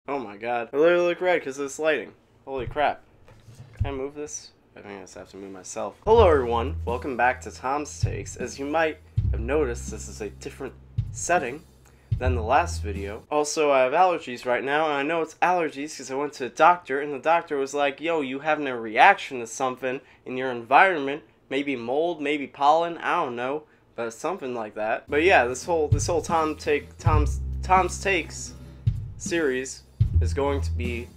Oh my god. I literally look red because of this lighting. Holy crap. Can I move this? I think I just have to move myself. Hello everyone, welcome back to Tom's Takes. As you might have noticed, this is a different setting than the last video. Also, I have allergies right now, and I know it's allergies because I went to the doctor, and the doctor was like, yo, you having a reaction to something in your environment, maybe mold, maybe pollen, I don't know, but something like that. But yeah, this whole Tom's Takes series is going to be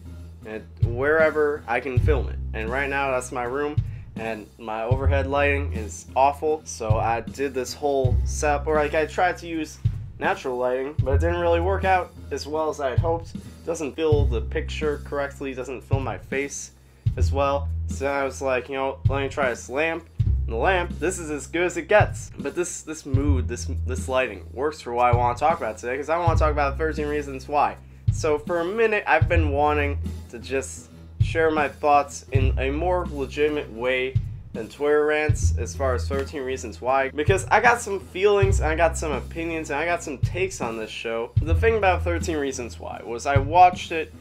wherever I can film it. And right now that's my room, and my overhead lighting is awful, so I did this whole setup where I tried to use natural lighting, but it didn't really work out as well as I had hoped. It doesn't fill the picture correctly, doesn't fill my face as well. So I was like, you know, let me try this lamp. And the lamp, this is as good as it gets. But this mood, this lighting works for what I want to talk about today, because I want to talk about 13 reasons why. So for a minute, I've been wanting to just share my thoughts in a more legitimate way than Twitter rants as far as 13 reasons why, because I got some feelings, and I got some opinions, and I got some takes on this show. The thing about 13 reasons why was I watched it.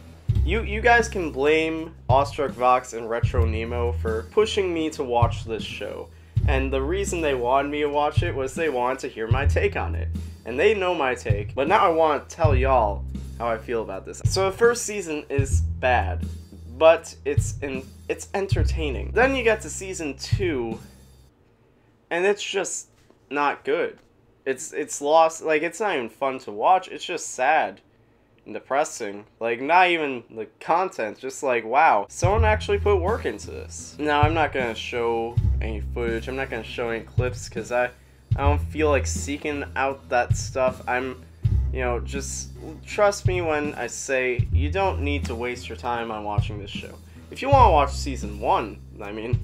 You guys can blame Awestruck Vox and Retro Nemo for pushing me to watch this show, and the reason they wanted me to watch it was they wanted to hear my take on it, and they know my take, but now I want to tell y'all how I feel about this. So the first season is bad, but it's entertaining. Then you get to season 2, and it's just not good. It's lost. Like, it's not even fun to watch. It's just sad and depressing. Like, not even the content. Just like, wow, someone actually put work into this. Now, I'm not gonna show any footage. I'm not gonna show any clips because I don't feel like seeking out that stuff. You know, just trust me when I say you don't need to waste your time on watching this show. If you want to watch season 1, I mean,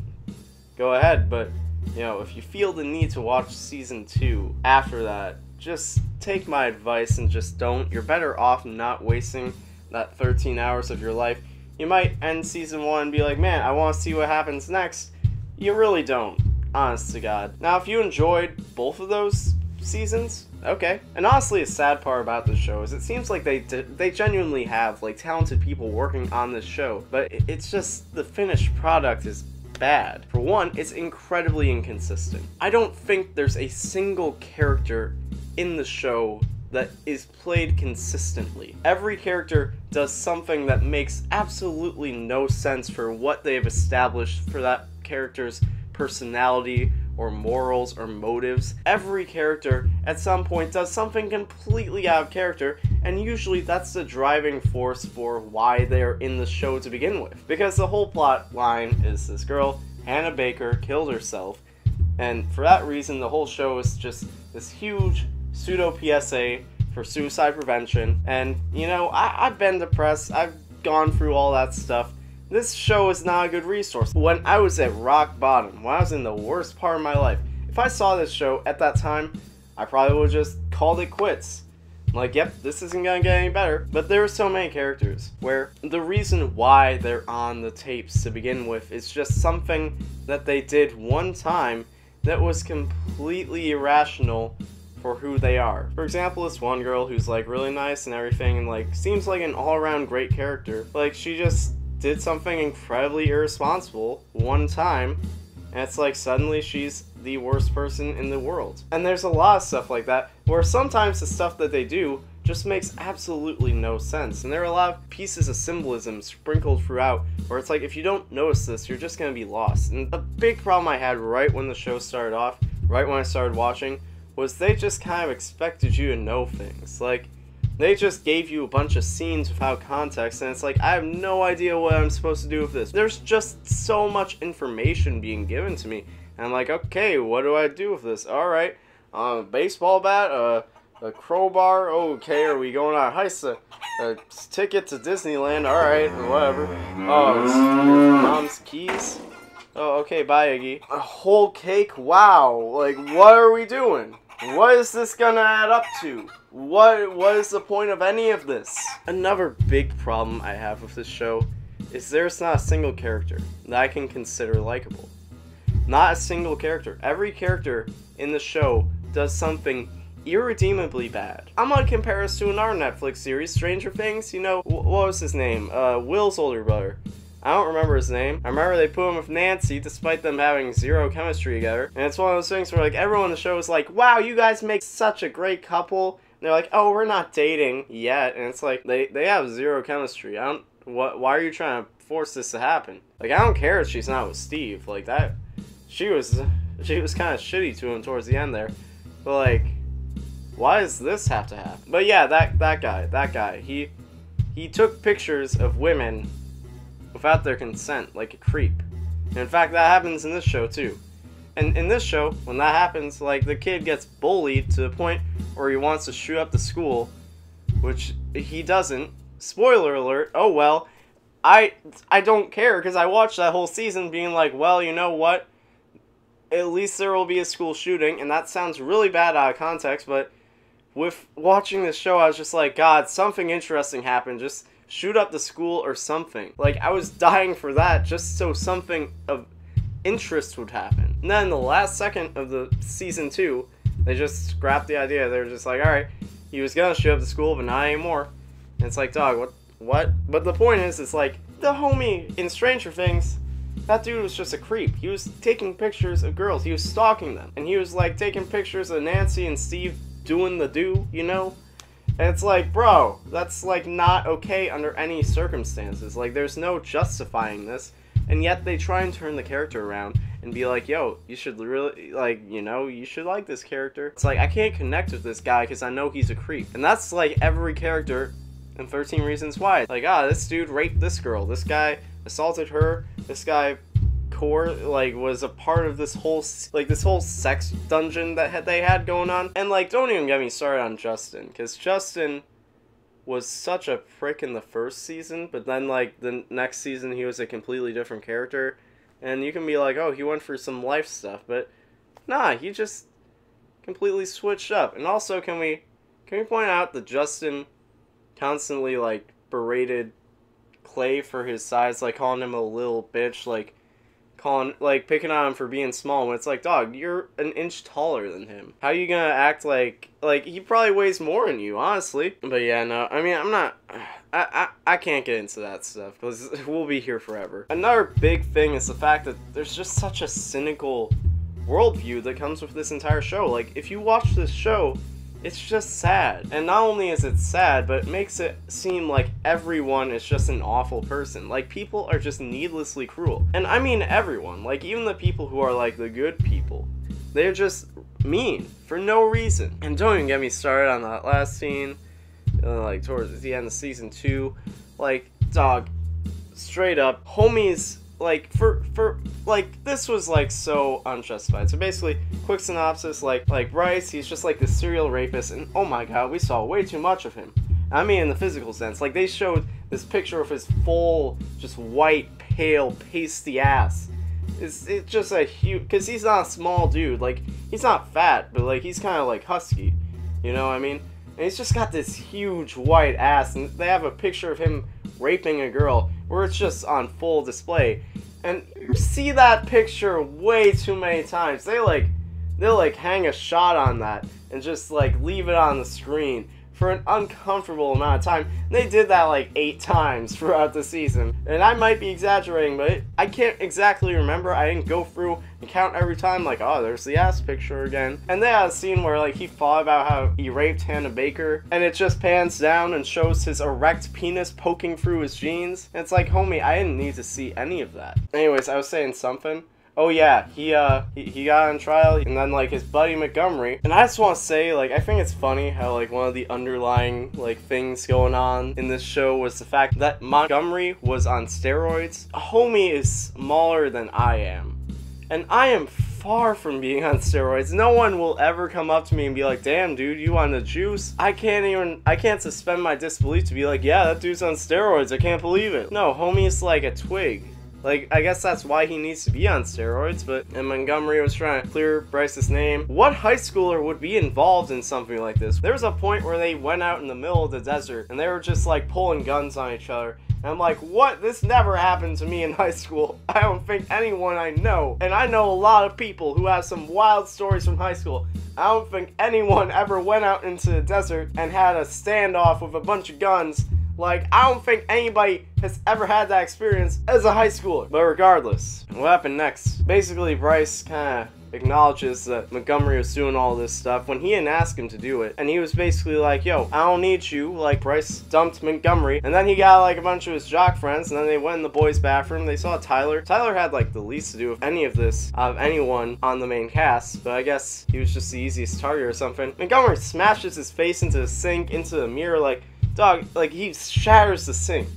go ahead, but, you know, if you feel the need to watch season 2 after that, just take my advice and just don't. You're better off not wasting that 13 hours of your life. You might end season 1 and be like, man, I want to see what happens next. You really don't, honest to God. Now, if you enjoyed both of those seasons, okay. And honestly, the sad part about this show is it seems like they genuinely have like talented people working on this show, but it's just the finished product is bad. For one, it's incredibly inconsistent. I don't think there's a single character in the show that is played consistently. Every character does something that makes absolutely no sense for what they've established for that character's personality or morals or motives. Every character at some point does something completely out of character, and usually that's the driving force for why they're in the show to begin with. Because the whole plot line is this girl, Hannah Baker, killed herself, and for that reason the whole show is just this huge pseudo PSA for suicide prevention. And you know, I've been depressed, I've gone through all that stuff. This show is not a good resource. When I was at rock bottom, when I was in the worst part of my life, if I saw this show at that time, I probably would have just called it quits. Like, yep, this isn't gonna get any better. But there are so many characters where the reason why they're on the tapes to begin with is just something that they did one time that was completely irrational for who they are. For example, this one girl who's like really nice and everything and like seems like an all-around great character. Like, she just did something incredibly irresponsible one time, and it's like suddenly she's the worst person in the world. And there's a lot of stuff like that where sometimes the stuff that they do just makes absolutely no sense, and there are a lot of pieces of symbolism sprinkled throughout where it's like if you don't notice this, you're just gonna be lost. And a big problem I had right when the show started off, right when I started watching, was they just kind of expected you to know things. Like, they just gave you a bunch of scenes without context, and it's like, I have no idea what I'm supposed to do with this. There's just so much information being given to me, and I'm like, okay, what do I do with this? Alright, baseball bat, a crowbar, okay, are we going on a heist? A ticket to Disneyland, alright, or whatever. Oh, it's your mom's keys? Oh, okay, bye, Iggy. A whole cake? Wow, like, what are we doing? What is this gonna add up to? What is the point of any of this? Another big problem I have with this show is there's not a single character that I can consider likable. Not a single character. Every character in the show does something irredeemably bad. I'm gonna compare us to another Netflix series, Stranger Things. You know, what was his name? Will's older brother. I don't remember his name. I remember they put him with Nancy despite them having zero chemistry together. And it's one of those things where like everyone in the show is like, wow, you guys make such a great couple. And they're like, oh, we're not dating yet. And it's like, they have zero chemistry. Why are you trying to force this to happen? Like, I don't care if she's not with Steve. Like, that, she was kind of shitty to him towards the end there. But like, why does this have to happen? But yeah, that guy, he took pictures of women without their consent, like a creep. And in fact, that happens in this show too. And in this show, when that happens, like, the kid gets bullied to the point where he wants to shoot up the school, which he doesn't. Spoiler alert. Oh well. I don't care, because I watched that whole season being like, well, you know what? At least there will be a school shooting, and that sounds really bad out of context, but with watching this show, I was just like, God, something interesting happened. Just shoot up the school or something. Like, I was dying for that just so something of interest would happen. And then in the last second of the season 2, they just scrapped the idea. They were just like, alright, he was gonna shoot up the school, but not anymore. And it's like, dog, what? But the point is, it's like, the homie in Stranger Things, that dude was just a creep. He was taking pictures of girls. He was stalking them. And he was like taking pictures of Nancy and Steve doing the do, you know? And it's like, bro, that's like not okay under any circumstances. Like, there's no justifying this. And yet they try and turn the character around and be like, yo, you should really, like, you know, you should like this character. It's like, I can't connect with this guy because I know he's a creep. And that's like every character in 13 Reasons Why. Like, this dude raped this girl. This guy assaulted her. This guy was a part of this whole sex dungeon that they had going on. And like, don't even get me started on Justin, because Justin was such a prick in the first season, but then like the next season he was a completely different character, and you can be like, oh, he went for some life stuff, but nah, he just completely switched up. And also, can we point out that Justin constantly like berated Clay for his size, like calling him a little bitch, picking on him for being small, when it's like, dog, you're an inch taller than him. How you gonna act like he probably weighs more than you, honestly? But yeah, no, I mean, I can't get into that stuff, because we'll be here forever. Another big thing is the fact that there's just such a cynical worldview that comes with this entire show. Like, if you watch this show, it's just sad. And not only is it sad, but it makes it seem like everyone is just an awful person. Like, people are just needlessly cruel. And I mean everyone. Like, even the people who are, like, the good people. They're just mean for no reason. And don't even get me started on that last scene, like, towards the end of season 2. Like, dog, straight up, homies, like, this was, like, so unjustified. So basically, quick synopsis, like Bryce, he's just, like, this serial rapist, and oh my god, we saw way too much of him. I mean, in the physical sense. Like, they showed this picture of his full, just white, pale, pasty ass. It's just a huge, because he's not a small dude. Like, he's not fat, but, like, he's kind of, like, husky. You know what I mean? And he's just got this huge white ass, and they have a picture of him raping a girl where it's just on full display. And you see that picture way too many times. They'll hang a shot on that and just like leave it on the screen for an uncomfortable amount of time. They did that like 8 times throughout the season. And I might be exaggerating, but I can't exactly remember. I didn't go through and count every time, like, oh, there's the ass picture again. And they had a scene where like he thought about how he raped Hannah Baker, and it just pans down and shows his erect penis poking through his jeans. And it's like, homie, I didn't need to see any of that. Anyways, I was saying something. Oh yeah, he got on trial, and then like his buddy Montgomery, and I just want to say, like, I think it's funny how like one of the underlying like things going on in this show was the fact that Montgomery was on steroids. A homie is smaller than I am, and I am far from being on steroids. No one will ever come up to me and be like, damn dude, you on the juice? I can't suspend my disbelief to be like, yeah, that dude's on steroids, I can't believe it. No, homie's like a twig. Like, I guess that's why he needs to be on steroids, and Montgomery was trying to clear Bryce's name. What high schooler would be involved in something like this? There was a point where they went out in the middle of the desert, and they were just, like, pulling guns on each other, And I'm like, what? This never happened to me in high school. I don't think anyone I know, and I know a lot of people who have some wild stories from high school. I don't think anyone ever went out into the desert and had a standoff with a bunch of guns. Like, I don't think anybody has ever had that experience as a high schooler. But regardless, what happened next? Basically, Bryce kind of acknowledges that Montgomery was doing all this stuff when he didn't ask him to do it. And he was basically like, yo, I don't need you. Like, Bryce dumped Montgomery. And then he got, like, a bunch of his jock friends. And then they went in the boys' bathroom. They saw Tyler. Tyler had, like, the least to do with any of this of anyone on the main cast. But I guess he was just the easiest target or something. Montgomery smashes his face into the sink, into the mirror, like, dog, like, he shatters the sink.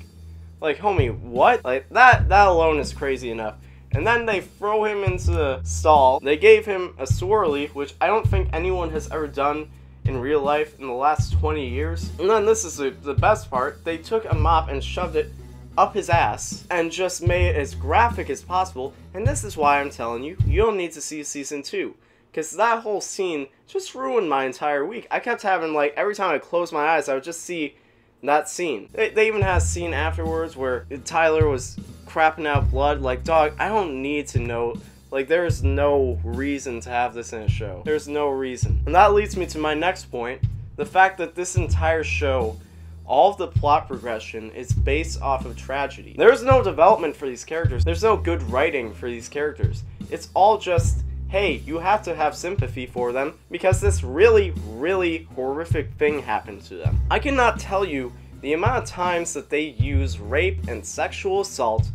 Like, homie, what? Like, that alone is crazy enough. And then they throw him into the stall. They gave him a swirly, which I don't think anyone has ever done in real life in the last 20 years. And then this is the best part. They took a mop and shoved it up his ass and just made it as graphic as possible. And this is why I'm telling you, you don't need to see season 2. Because that whole scene just ruined my entire week. I kept having, like, every time I closed my eyes, I would just see that scene. They even had a scene afterwards where Tyler was crapping out blood. Like, dog, I don't need to know. Like, there's no reason to have this in a show. There's no reason. And that leads me to my next point. The fact that this entire show, all of the plot progression is based off of tragedy. There's no development for these characters. There's no good writing for these characters. It's all just, hey, you have to have sympathy for them because this really, really horrific thing happened to them. I cannot tell you the amount of times that they use rape and sexual assault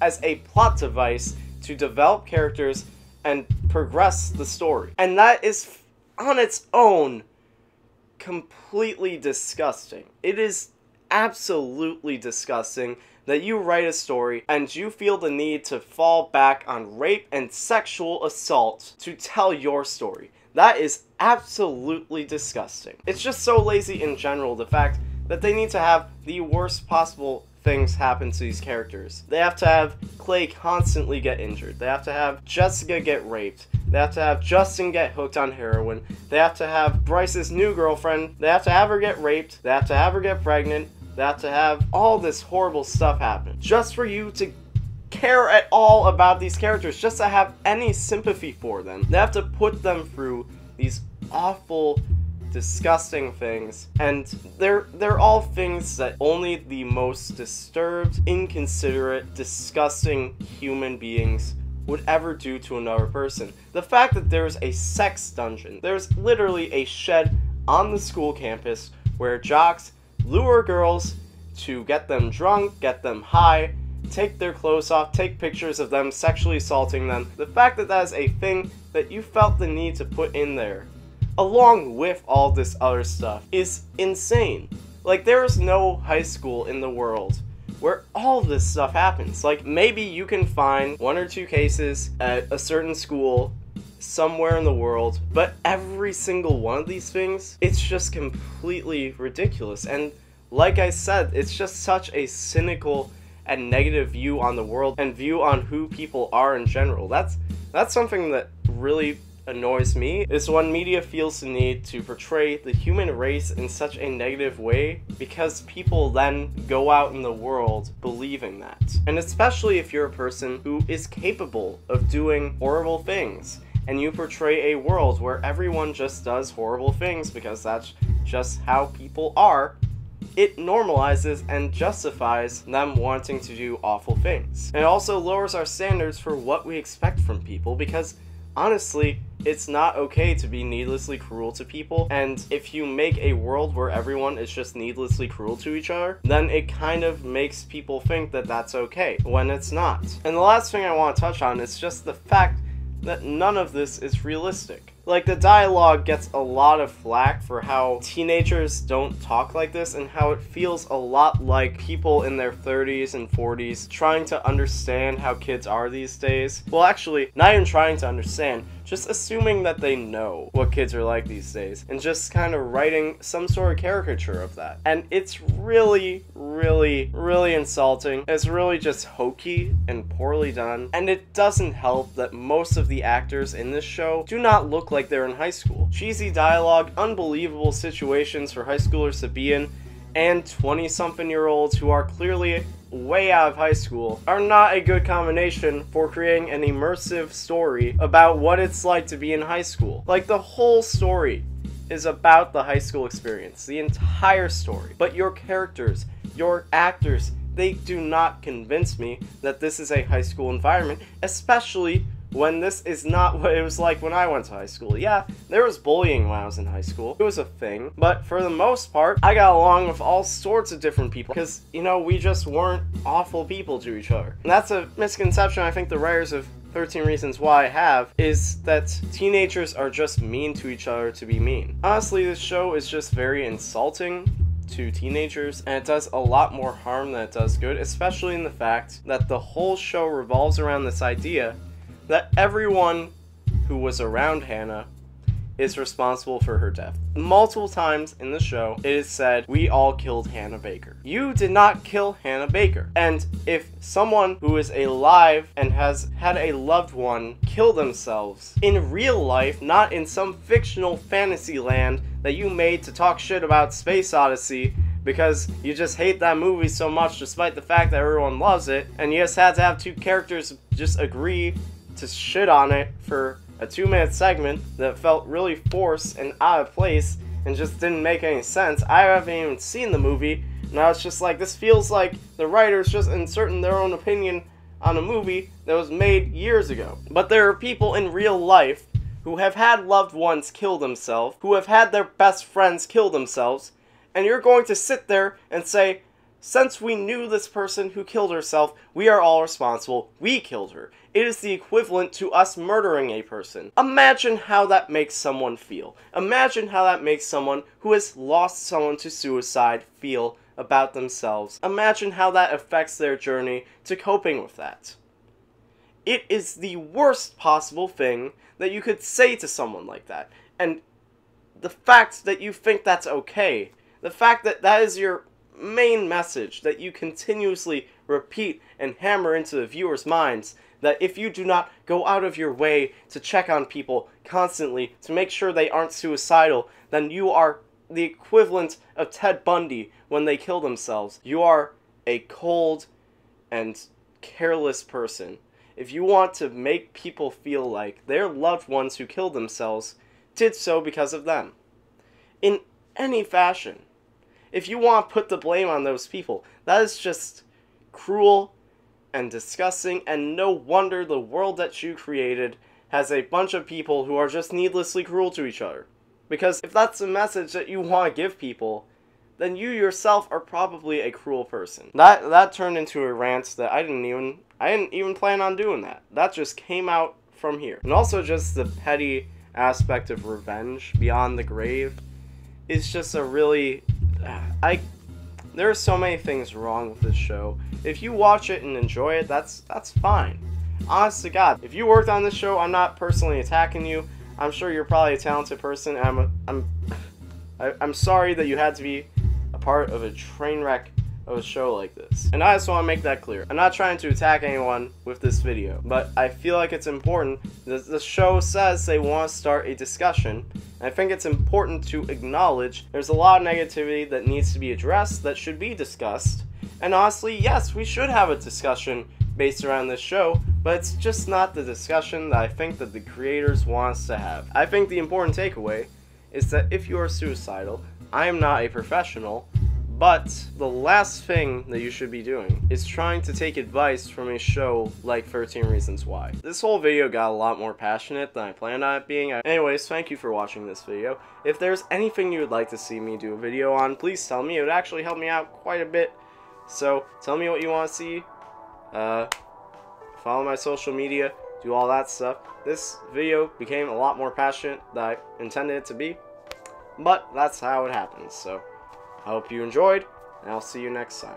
as a plot device to develop characters and progress the story. And that is, on its own, completely disgusting. It is absolutely disgusting that you write a story and you feel the need to fall back on rape and sexual assault to tell your story. That is absolutely disgusting. It's just so lazy in general, the fact that they need to have the worst possible things happen to these characters. They have to have Clay constantly get injured. They have to have Jessica get raped. They have to have Justin get hooked on heroin. They have to have Bryce's new girlfriend. They have to have her get raped. They have to have her get pregnant. They have to have all this horrible stuff happen just for you to care at all about these characters, just to have any sympathy for them. They have to put them through these awful, disgusting things, and they're all things that only the most disturbed, inconsiderate, disgusting human beings would ever do to another person. The fact that there's a sex dungeon, there's literally a shed on the school campus where jocks lure girls to get them drunk, get them high, take their clothes off, take pictures of them sexually assaulting them. The fact that that is a thing that you felt the need to put in there, along with all this other stuff, is insane. Like, there is no high school in the world where all this stuff happens. Like, maybe you can find 1 or 2 cases at a certain school somewhere in the world, but every single one of these things, it's just completely ridiculous. And like I said, it's just such a cynical and negative view on the world and view on who people are in general. That's something that really annoys me, is when media feels the need to portray the human race in such a negative way, because people then go out in the world believing that. And especially if you're a person who is capable of doing horrible things, and you portray a world where everyone just does horrible things because that's just how people are, it normalizes and justifies them wanting to do awful things. And it also lowers our standards for what we expect from people, because honestly, it's not okay to be needlessly cruel to people, and if you make a world where everyone is just needlessly cruel to each other, then it kind of makes people think that that's okay, when it's not. And the last thing I want to touch on is just the fact that none of this is realistic. Like, the dialogue gets a lot of flack for how teenagers don't talk like this, and how it feels a lot like people in their 30s and 40s trying to understand how kids are these days. Well, actually, not even trying to understand, just assuming that they know what kids are like these days, and just kind of writing some sort of caricature of that. And it's really, really, really insulting. It's really just hokey and poorly done, and it doesn't help that most of the actors in this show do not look like they're in high school. Cheesy dialogue, unbelievable situations for high schoolers to be in, and 20-something-year-olds who are clearly way out of high school are not a good combination for creating an immersive story about what it's like to be in high school. Like, the whole story is about the high school experience, the entire story. But your characters, your actors, they do not convince me that this is a high school environment, especially when this is not what it was like when I went to high school. Yeah, there was bullying when I was in high school. It was a thing. But for the most part, I got along with all sorts of different people because, you know, we just weren't awful people to each other. And that's a misconception I think the writers of 13 Reasons Why have, is that teenagers are just mean to each other to be mean. Honestly, this show is just very insulting to teenagers, and it does a lot more harm than it does good, especially in the fact that the whole show revolves around this idea that everyone who was around Hannah is responsible for her death. Multiple times in the show, it is said, we all killed Hannah Baker. You did not kill Hannah Baker. And if someone who is alive and has had a loved one kill themselves in real life, not in some fictional fantasy land that you made to talk shit about Space Odyssey because you just hate that movie so much despite the fact that everyone loves it, and you just had to have two characters just agree to shit on it for a 2-minute segment that felt really forced and out of place and just didn't make any sense. I haven't even seen the movie, and I was just like, this feels like the writers just inserting their own opinion on a movie that was made years ago. But there are people in real life who have had loved ones kill themselves, who have had their best friends kill themselves, and you're going to sit there and say, since we knew this person who killed herself, we are all responsible. We killed her. It is the equivalent to us murdering a person. Imagine how that makes someone feel. Imagine how that makes someone who has lost someone to suicide feel about themselves. Imagine how that affects their journey to coping with that. It is the worst possible thing that you could say to someone like that. And the fact that you think that's okay, the fact that that is your main message that you continuously repeat and hammer into the viewers' minds, that if you do not go out of your way to check on people constantly to make sure they aren't suicidal, then you are the equivalent of Ted Bundy when they kill themselves. You are a cold and careless person. If you want to make people feel like their loved ones who killed themselves did so because of them, in any fashion, if you want to put the blame on those people, that is just cruel and disgusting, and no wonder the world that you created has a bunch of people who are just needlessly cruel to each other. Because if that's the message that you want to give people, then you yourself are probably a cruel person. That turned into a rant that I didn't even plan on doing that. That just came out from here. And also just the petty aspect of revenge beyond the grave is just a really... there are so many things wrong with this show. If you watch it and enjoy it, that's fine. Honest to God, if you worked on this show, I'm not personally attacking you. I'm sure you're probably a talented person. And I'm sorry that you had to be a part of a train wreck of a show like this. And I just want to make that clear. I'm not trying to attack anyone with this video, but I feel like it's important. The show says they want to start a discussion. And I think it's important to acknowledge there's a lot of negativity that needs to be addressed, that should be discussed. And honestly, yes, we should have a discussion based around this show, but it's just not the discussion that I think that the creators want us to have. I think the important takeaway is that if you are suicidal, I am not a professional, but the last thing that you should be doing is trying to take advice from a show like 13 Reasons Why. This whole video got a lot more passionate than I planned on it being. Anyways, thank you for watching this video. If there's anything you would like to see me do a video on, please tell me. It would actually help me out quite a bit. So, tell me what you want to see. Follow my social media. Do all that stuff. This video became a lot more passionate than I intended it to be. But that's how it happens. So, I hope you enjoyed, and I'll see you next time.